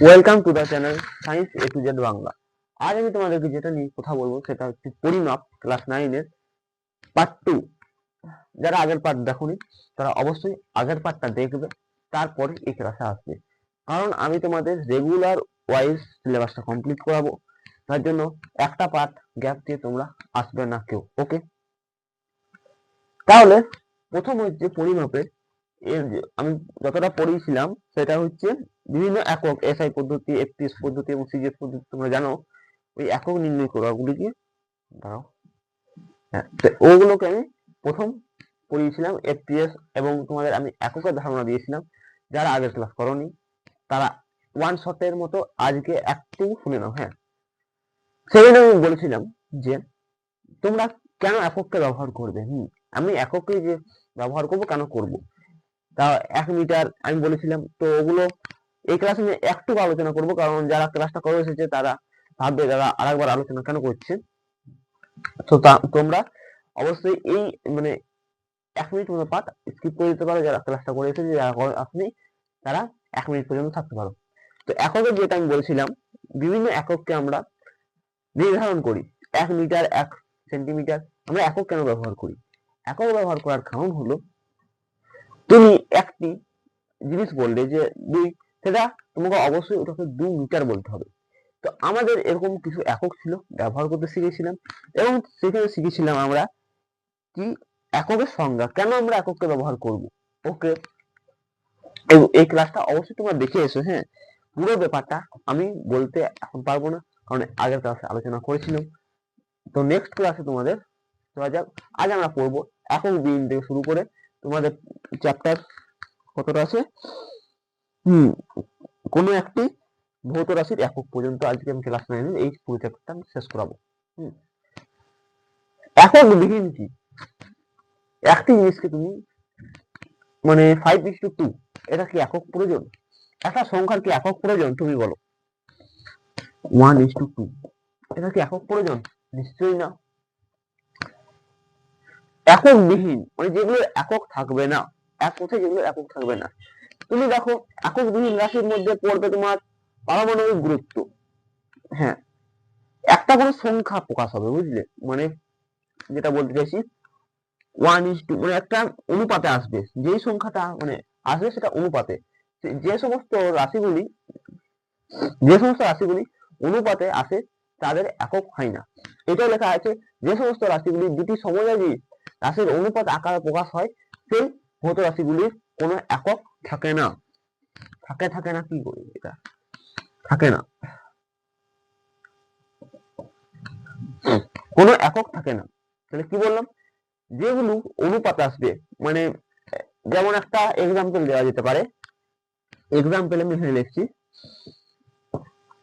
Welcome to the channel science A to Z Bangla. আজ আমি তোমাদেরকে যেটা নিয়ে কথা বলবো সেটা হচ্ছে পরিমাপ ক্লাস 9 এর পার্ট 2। যারা আগের পার্ট দেখোনি তারা অবশ্যই আগের পার্টটা দেখবে, তারপরে এই ক্লাসে আসবে। কারণ আমি তোমাদের রেগুলার ওয়াইজ সিলেবাসটা কমপ্লিট করাবো, তার জন্য একটা পার্ট গ্যাপ দিয়ে তোমরা আসবে না কেউ। ওকে, তাহলে প্রথম হচ্ছে পরিমাপের আমি যতটা পড়িয়েছিলাম সেটা হচ্ছে বিভিন্ন একক, এসআই পদ্ধতি, এফপিএস পদ্ধতি এবং সিজিএস পদ্ধতি তোমরা জানো। ওই একক নির্ণয় করা ওগুলিকে দাঁড়াও, হ্যাঁ, তো ওগুলোকে আমি প্রথম পড়িয়েছিলাম এফপিএস, এবং তোমাদের আমি এককের ধারণা দিয়েছিলাম। যারা আগের ক্লাস করনি তারা ওয়ান শটের মতো আজকে একটু শুনে নাও। হ্যাঁ, সেখানে আমি বলেছিলাম যে তোমরা কেন একককে ব্যবহার করবে। আমি এককে যে ব্যবহার করব কেন করব, তা 1 মিটার আমি বলেছিলাম। তো ওগুলো এই ক্লাসে আমি একটু আলোচনা করব, কারণ যারা ক্লাসটা করে এসেছে তারা ভাববে তারা আরেকবার আলোচনা কেন করছে। তো তোমরা অবশ্যই এই মানে 1 মিনিট মতো পাঠ স্কিপ করে দিতে পারো। যারা ক্লাসটা করে এসেছে, যারা আসেনি তারা 1 মিনিট পর্যন্ত থাকতে পারো। তো এককের যেটা আমি বলছিলাম, বিভিন্ন একককে আমরা নির্ধারণ করি। 1 মিটার, 1 সেন্টিমিটার। আমরা একক কেন ব্যবহার করি? একক ব্যবহার করার কারণ হলো, তুমি একটি জিনিস বললে যে 2, সেটা তোমাকে অবশ্যই ওটাকে 2 মিটার বলতে হবে। তো আমাদের এরকম কিছু একক ছিল, ব্যবহার করতে শিখেছিলাম, এবং সেখানে শিখেছিলাম আমরা কি এককের সংজ্ঞা, কেন আমরা একককে ব্যবহার করব। ওকে, এই ক্লাসটা অবশ্যই তোমরা দেখে এসো। হ্যাঁ, পুরো ব্যাপারটা আমি বলতে এখন পারবো না, কারণ আগের ক্লাসে আলোচনা করেছিলাম। তো নেক্সট ক্লাসে তোমাদের দেওয়া যাক। আজ আমরা পড়বো একক বিহীন থেকে শুরু করে তোমাদের চ্যাপ্টার কতটা আছে, কোনো একটি ভৌত রাশির একক পর্যন্ত আজকে আমি ক্লাস 9 এর এই পুরো চ্যাপ্টারটা আমি শেষ করাবো। একক বিহীন কি? একটি জিনিসকে তুমি মানে 5:2, এটা কি একক প্রয়োজন? একটা সংখ্যার কি একক প্রয়োজন? তুমি বলো। 1:2, এটা কি একক প্রয়োজন? নিশ্চয়ই না। একক বিহীন মানে যেগুলো একক থাকবে না, এক কথায় যেগুলো একক থাকবে না। তুমি দেখো, একক বিহীন রাশির মধ্যে পড়বে তোমার পারমাণবিক গুরুত্ব। হ্যাঁ, একটা করে সংখ্যা প্রকাশ হবে, বুঝলে? মানে যেটা বলতে চাইছি, 1:2 মানে একটা অনুপাতে আসবে। যেই সংখ্যাটা মানে আসবে সেটা অনুপাতে। যে সমস্ত রাশিগুলি অনুপাতে আসে তাদের একক হয় না। এটাও লেখা আছে, যে সমস্ত রাশিগুলি দুটি সমযোজী রাশির অনুপাত আকারে প্রকাশ হয় সেই ভৌত রাশিগুলির কোনো একক থাকে না। থাকে না কি করি, এটা থাকে না, কোনো একক থাকে না। তাহলে কি বললাম, যেগুলো অনুপাতে আসবে, মানে যেমন একটা এক্সাম্পল দেওয়া যেতে পারে। এক্সাম্পল আমি এখানে লিখছি।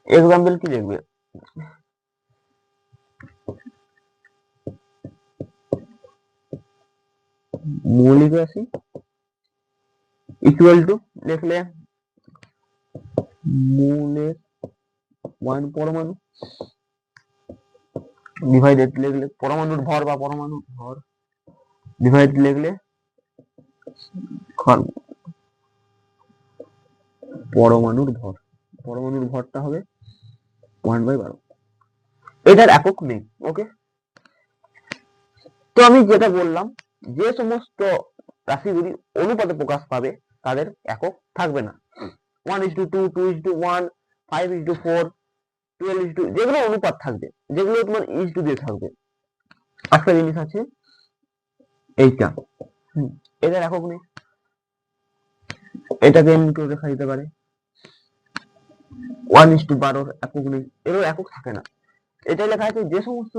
এক্সাম্পল কি লিখবে? মৌলিক রাশি ইকুয়াল টু লিখলে মৌলের 1 পরমাণু ডিভাইডেড লিখলে পরমাণুর ভর বা পরমাণুর ভর ডিভাইড লিখলে পরমাণুর ভরটা হবে 1/12। এটার একক নেই। ওকে, তো আমি যেটা বললাম, যে সমস্ত রাশিগুলি অনুপাতে প্রকাশ পাবে তাদের একক থাকবে না। 1:2, 2:1, 5:4, 12:2, যেগুলো অনুপাত থাকবে, যেগুলো তোমার ইস টু দিয়ে থাকবে। একটা জিনিস আছে এইটা, এটার একক নেই। এটাকে এমনি করে লেখা যেতে পারে 1:12, একক নেই, এরও একক থাকে না। এটাই লেখা আছে, যে সমস্ত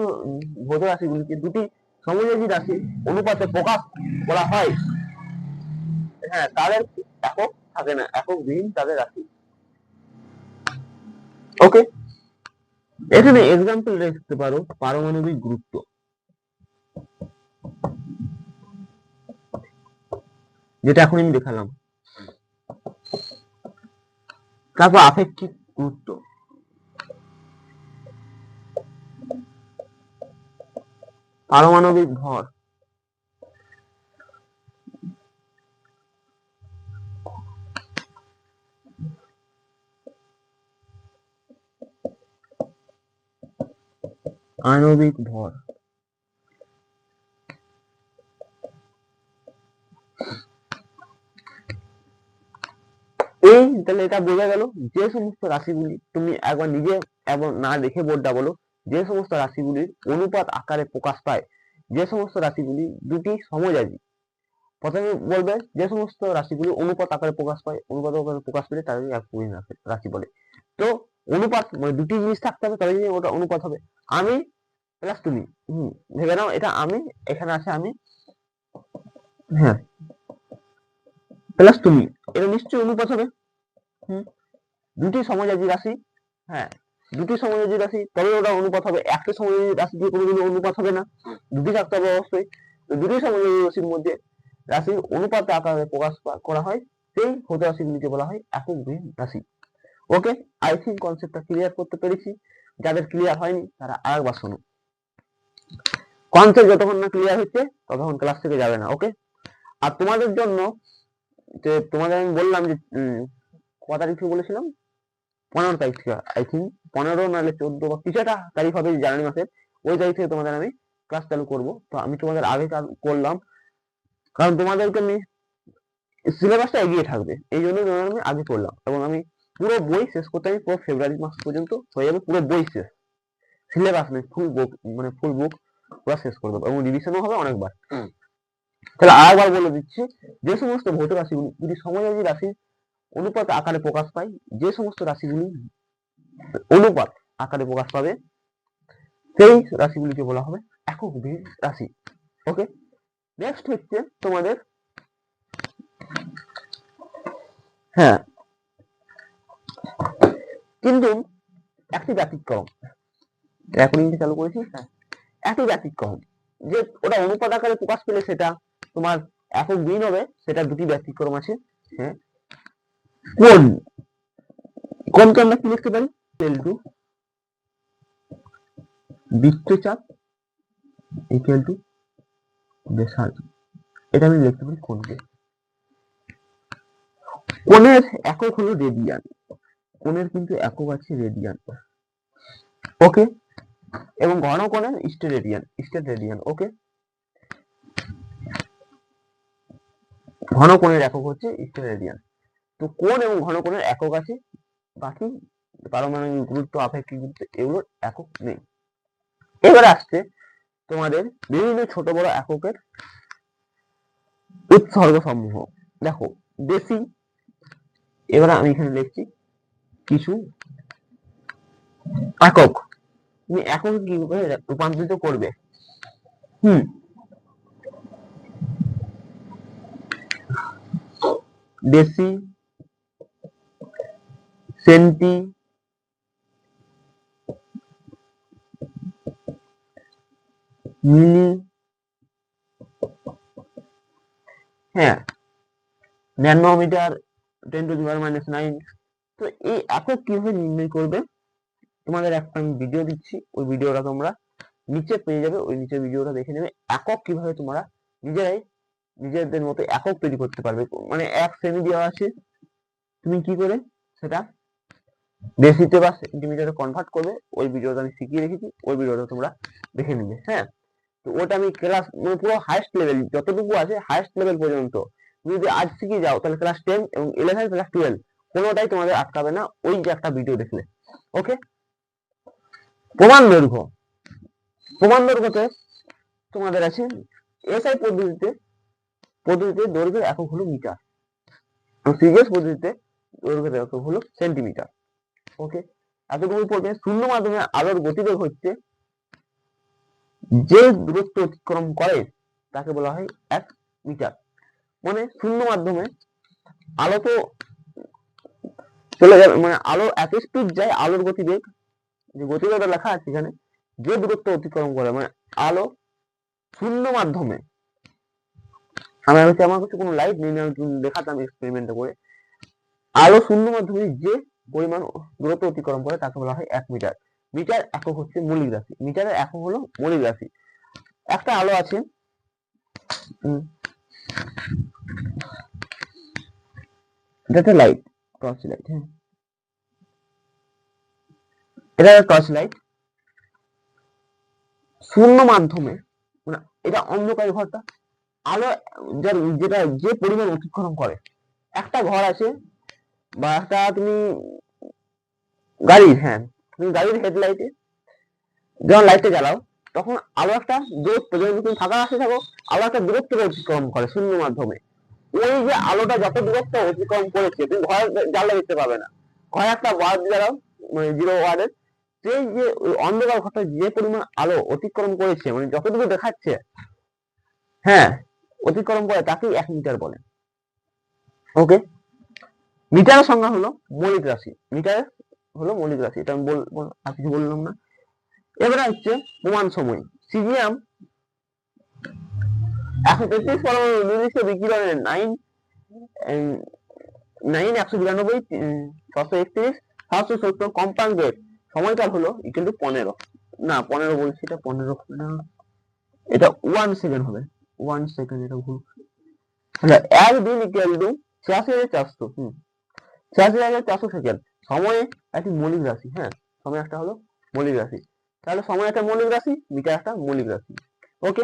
ভৌত রাশিগুলিকে দুটি সমযোজী রাশি অনুপাতে প্রকাশ করা হয়, হ্যাঁ, তাদের একক থাকে না, একক বিহীন তাদের রাশি। ওকে, এখানে এক্সাম্পল লিখতে পারো পারমাণবিক গুরুত্ব, যেটা এখন আমি দেখালাম। তারপর আপেক্ষিক গুরুত্ব, পারমাণবিক ভর, আণবিক ভর। এই তাহলে এটা বোঝা গেল যে সমস্ত রাশিগুলি তুমি একবার নিজে এবং না দেখে বোর্ডটা বলো, যে সমস্ত রাশিগুলির অনুপাত আকারে প্রকাশ পায়, যে সমস্ত রাশিগুলি দুটি সমজাতি। প্রথমে বলবে যে সমস্ত রাশিগুলি অনুপাত আকারে প্রকাশ পায়, অনুপাত আকারে প্রকাশ পেলে তাদেরকে একপূর্ণ রাশি বলে। তো অনুপাত মানে দুটি জিনিস থাকতে হবে তবে ওটা অনুপাত হবে। আমি প্লাস তুমি, ভেবে নাও এটা আমি, এখানে আছে আমি, হ্যাঁ প্লাস তুমি, এটা নিশ্চয়ই অনুপাত হবে। দুটি সমজাতি রাশি, হ্যাঁ দুটি সমজাতি রাশি তবে ওটা অনুপাত হবে। একটা সমজাতি রাশি দিয়ে কোনোদিনও অনুপাত হবে না, দুটি থাকতে হবে অবশ্যই। তো দুটি সমজাতি রাশির মধ্যে রাশির অনুপাত আকারে প্রকাশ করা হয়, সেই ভৌত রাশিগুলিকে বলা হয় একক বিহীন রাশি। ওকে, আই থিঙ্ক কনসেপ্টটা ক্লিয়ার করতে পেরেছি। যাদের ক্লিয়ার হয়নি তারা আরেকবার শোনো। কনসেপ্ট যতক্ষণ না ক্লিয়ার হচ্ছে ততক্ষণ ক্লাস থেকে যাবে না। ওকে, আর তোমাদের জন্য যে তোমাদের আমি বললাম যে ক তারিখ থেকে বলেছিলাম, 15 তারিখ থেকে, আই থিঙ্ক 15 নাহলে 14 বা কিছু একটা তারিখ হবে জানুয়ারি মাসের, ওই তারিখ থেকে তোমাদের আমি ক্লাস চালু করব। তো আমি তোমাদের আগে করলাম কারণ তোমাদেরকে আমি সিলেবাসটা এগিয়ে থাকবে, এই জন্য তোমাদের আমি আগে করলাম। এবং আমি পুরো বই শেষ করতে আমি পুরো ফেব্রুয়ারি মাস পর্যন্ত হয়ে যাবে, পুরো বই শেষ, সিলেবাস নেই, ফুল বুক মানে ফুল বুক পুরো শেষ করে দেবো এবং রিভিশনও হবে অনেকবার। তাহলে আরেকবার বলে দিচ্ছি, যে সমস্ত ভৌত রাশিগুলি যদি সমজাতি রাশির অনুপাত আকারে প্রকাশ পায়, যে সমস্ত রাশিগুলি অনুপাত আকারে প্রকাশ পাবে সেই রাশিগুলিকে বলা হবে একক বিহীন রাশি। ওকে, নেক্সট হচ্ছে তোমাদের, হ্যাঁ কিন্তু একটি ব্যতিক্রম, রেকর্ডিংটা চালু করেছি, হ্যাঁ একটি ব্যতিক্রম যে ওটা অনুপাত আকারে প্রকাশ পেলে সেটা তোমার একক বিহীন হবে, সেটা দুটি ব্যতিক্রম আছে। হ্যাঁ, কোন কোনকে আমরা কি লিখতে পারি, টু বৃত্তচাপ ইকুয়াল টু ব্যাসার্ধ, এটা আমি লিখতে পারি কোনকে। কোণের একক হলো রেডিয়ান, কোণের কিন্তু একক আছে রেডিয়ান। ওকে, এবং ঘন কোণের স্টেট রেডিয়ান। ওকে, ঘন কোণের একক হচ্ছে স্টেট রেডিয়ান। তো কোণ এবং ঘন কোণের একক আছে, বাকি পারমাণবিক গুরুত্ব, আপেক্ষিক গুরুত্ব এগুলোর একক নেই। এবার আসছে তোমাদের বিভিন্ন ছোট বড় এককের উৎসর্গ সমূহ। দেখো বেশি, এবার আমি এখানে লিখছি কিছু একক, তুমি একক কিভাবে রূপান্তরিত করবে। ডেসি, সেন্টি, মিলি, হ্যাঁ ন্যানোমিটার, 10⁻⁹। তো এই একক কিভাবে নির্ণয় করবে, তোমাদের একটা আমি ভিডিও দিচ্ছি, ওই ভিডিওটা তোমরা নিচে পেয়ে যাবে, ওই নিচে ভিডিওটা দেখে নেবে। একক কিভাবে তোমরা নিজেরাই নিজেদের মতো একক তৈরি করতে পারবে, মানে এক শ্রেণী দেওয়া আছে, তুমি কি করে সেটা ডেসিতে বা সেন্টিমিটারে কনভার্ট করবে, ওই ভিডিওটা আমি শিখিয়ে রেখেছি, ওই ভিডিওটা তোমরা দেখে নিবে। হ্যাঁ, তো ওটা আমি ক্লাস মানে পুরো হাইস্ট লেভেল যতটুকু আছে হাইস্ট লেভেল পর্যন্ত তুমি যদি আজ শিখে যাও তাহলে ক্লাস 10 এবং 11 ক্লাস 12 কোনোটাই তোমাদের আটকাবে না, ওই যে একটা ভিডিও দেখলে। ওকে, প্রমাণ দৈর্ঘ্য, প্রমাণ দৈর্ঘ্যতে তোমাদের আছে এসআই পদ্ধতিতে দৈর্ঘ্যের একক হলো মিটার, সিজিএস পদ্ধতিতে দৈর্ঘ্যের একক হলো সেন্টিমিটার। ওকে, এতটুকু পড়বে। শূন্য মাধ্যমে আলোর গতিবেগ হচ্ছে যে দূরত্ব অতিক্রম করে তাকে বলা হয় 1 মিটার। মানে শূন্য মাধ্যমে আলো তো চলে যাবে, মানে আলো এত স্পিড যায়, আলোর গতিবেগ যে গতিবেগটা লেখা আছে এখানে, যে দূরত্ব অতিক্রম করে, মানে আলো শূন্য মাধ্যমে, আমার কাছে কোনো লাইট নেই, আমি দেখাতাম এক্সপেরিমেন্ট করে, আলো শূন্য মাধ্যমে যে পরিমাণ দূরত্ব অতিক্রম করে তাকে বলা হয় 1 মিটার। মিটার একক হচ্ছে মৌলিক রাশি, মিটারের একক হলো মৌলিক রাশি। একটা আলো আছে, এটা লাইট, টর্চ লাইট, হ্যাঁ এটা টর্চ লাইট। শূন্য মাধ্যমে, মানে এটা অন্ধকার ঘরটা, আলো যেটা যে পরিমাণ অতিক্রম করে, একটা ঘর আছে বা একটা তুমি তুমি গাড়ির হেডলাইটে যখন লাইটটা জ্বালাও তখন আলো একটা দূরত্ব, যখন তুমি ফাঁকা রাস্তায় থাকো আলো একটা দূরত্ব অতিক্রম করে শূন্য মাধ্যমে। ওই যে আলোটা যত দূরত্ব অতিক্রম করেছে তুমি ঘরের জানলা দেখতে পাবে না, ঘরে একটা ওয়ার্ড জ্বালাও, মানে 0 ওয়ার্ডের, সেই যে ওই অন্ধকার ঘরটা যে পরিমাণ আলো অতিক্রম করেছে, মানে যতটুকু দেখাচ্ছে, হ্যাঁ অতিক্রম করে, তাকেই 1 মিটার বলে। ওকে, মিটারের সংজ্ঞা হলো মৌলিক রাশি, মিটার হলো মৌলিক রাশি, এটা আমি আর কিছু বললাম না। এবারে হচ্ছে প্রমাণ সময়। সিজিএম 133 পরমাণু নির্দিষ্ট বিকিরণের 192 631 770 কম্পাঙ্কের সময়কাল হলো ইকুয়াল টু 15, না 15 বলছি, এটা 15 না, এটা 1 সেকেন্ড হবে, 1 সেকেন্ড, এটা ভুল। আচ্ছা, 1 দিন ইকুয়াল টু 86,400, 86,400 সেকেন্ড। সময় একটি মৌলিক রাশি, হ্যাঁ সময় একটা হলো মৌলিক রাশি, তাহলে সময় একটা মৌলিক রাশি, মিটার একটা মৌলিক রাশি। ওকে,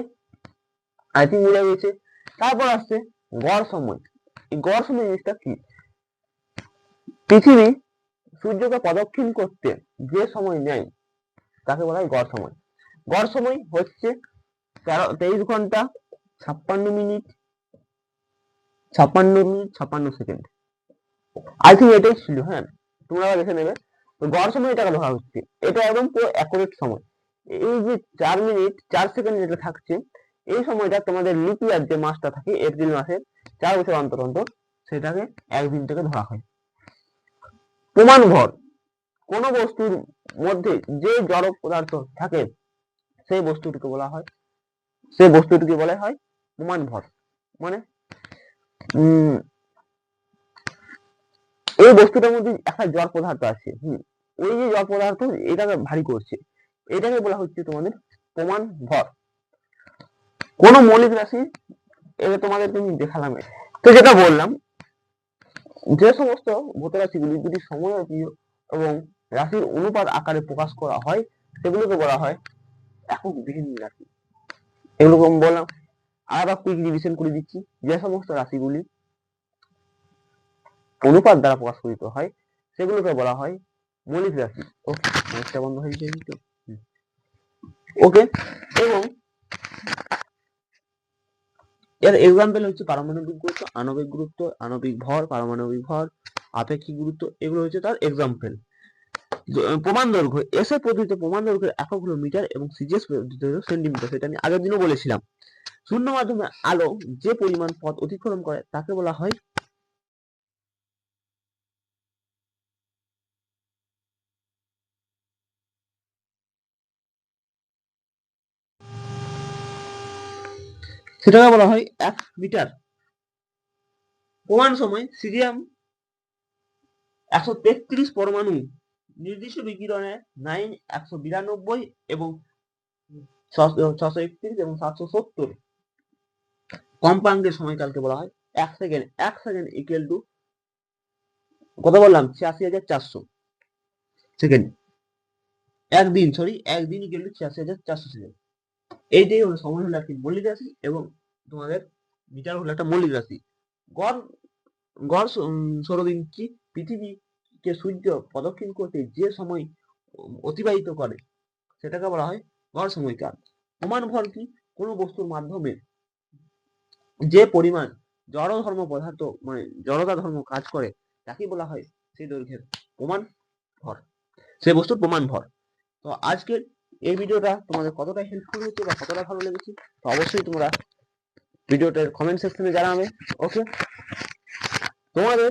আই থিঙ্ক বুঝা গেছে। তারপর আসছে গড় সময়। এই গড় সময় জিনিসটা কি? পৃথিবী সূর্যকে প্রদক্ষিণ করতে যে সময় নেয় তাকে বলা হয় গড় সময়। গড় সময় হচ্ছে 23 ঘন্টা 56 মিনিট 56 সেকেন্ড। আই থিঙ্ক এটাই ছিল, হ্যাঁ তোমরা দেখে নেবে। তো গড় সময় এটাকে ধরা হচ্ছে, এটা একদম পুরো অ্যাকুরেট সময়। এই যে 4 মিনিট 4 সেকেন্ড যেটা থাকছে, এই সময়টা তোমাদের লিপ ইয়ার যে মাসটা থাকে এপ্রিল মাসের 4 বছর অন্তর অন্তর, সেটাকে একদিন থেকে ধরা হয়। প্রমাণ ভর, কোন বস্তুর মধ্যে যে জড় পদার্থ থাকে সেই বস্তুটিকে বলা হয় প্রমাণ ভর। মানে এই বস্তুটার মধ্যে একটা জড় পদার্থ আছে, ওই যে জড় পদার্থ এটাকে ভারী করছে, এটাকে বলা হচ্ছে তোমাদের প্রমাণ ভর। কোন মৌলিক রাশি, এটা তোমাদের তুমি দেখালাম। তো যেটা বললাম, যে সমস্ত ভৌত রাশিগুলি দুটি সময় এবং রাশির অনুপাত আকারে প্রকাশ করা হয় সেগুলোকে বলা হয় একক বিহীন রাশি। এগুলোকে আমি বললাম, আর কুইক রিভিশন করে দিচ্ছি। যে সমস্ত রাশিগুলি অনুপাত দ্বারা প্রকাশ করিত হয় সেগুলোকে বলা হয় মৌলিক রাশি। ওকে, সমস্যা বন্ধ হয়ে যায় তো। ওকে, এবং এর এক্সাম্পল হচ্ছে পারমাণবিক গুরুত্ব, আণবিক গুরুত্ব, আণবিক ভর, পারমাণবিক ভর, আপেক্ষিক গুরুত্ব, এগুলো হচ্ছে তার এক্সাম্পল। প্রমাণ দৈর্ঘ্য, এসএ পদ্ধতিতে প্রমাণ দৈর্ঘ্যের একক হলো মিটার এবং সিজিএস পদ্ধতিতে হলো সেন্টিমিটার, সেটা আমি আগের দিনও বলেছিলাম। শূন্য মাধ্যমে আলো যে পরিমাণ পথ অতিক্রম করে তাকে বলা হয় সেটাকে বলা হয় 1 মিটার। প্রমাণ সময়, সিজিএম 133 পরমাণু নির্দিষ্ট বিকিরণের 192 এবং 631 এবং 770 কম্পাঙ্কের সময়কালকে বলা হয় 1 সেকেন্ড। 1 সেকেন্ড ইকুয়াল টু কত বললাম? 86,400 সেকেন্ড। একদিন ইকুয়াল টু 86,400 সেকেন্ড। এইটাই হলো সময়, হলো একটি মৌলিক রাশি এবং তোমাদের মিটার হলো একটা মৌলিক রাশি। গড় সৌরদিন কি? পৃথিবীকে সূর্য প্রদক্ষিণ করতে যে সময় অতিবাহিত করে সেটাকে বলা হয় গড় সময়কাল। প্রমাণ ভর কি? কোন বস্তুর মাধ্যমে যে পরিমাণ জড় ধর্ম পদার্থ, মানে জড়তা ধর্ম কাজ করে তাকে বলা হয় সেই দৈর্ঘ্যের প্রমাণ ভর, সেই বস্তুর প্রমাণ ভর। তো আজকের এই ভিডিওটা তোমাদের কতটা হেল্পফুল হচ্ছে বা কতটা ভালো লেগেছে তো অবশ্যই তোমরা ভিডিওটার কমেন্ট সেকশনে জানাবে। ওকে, তোমাদের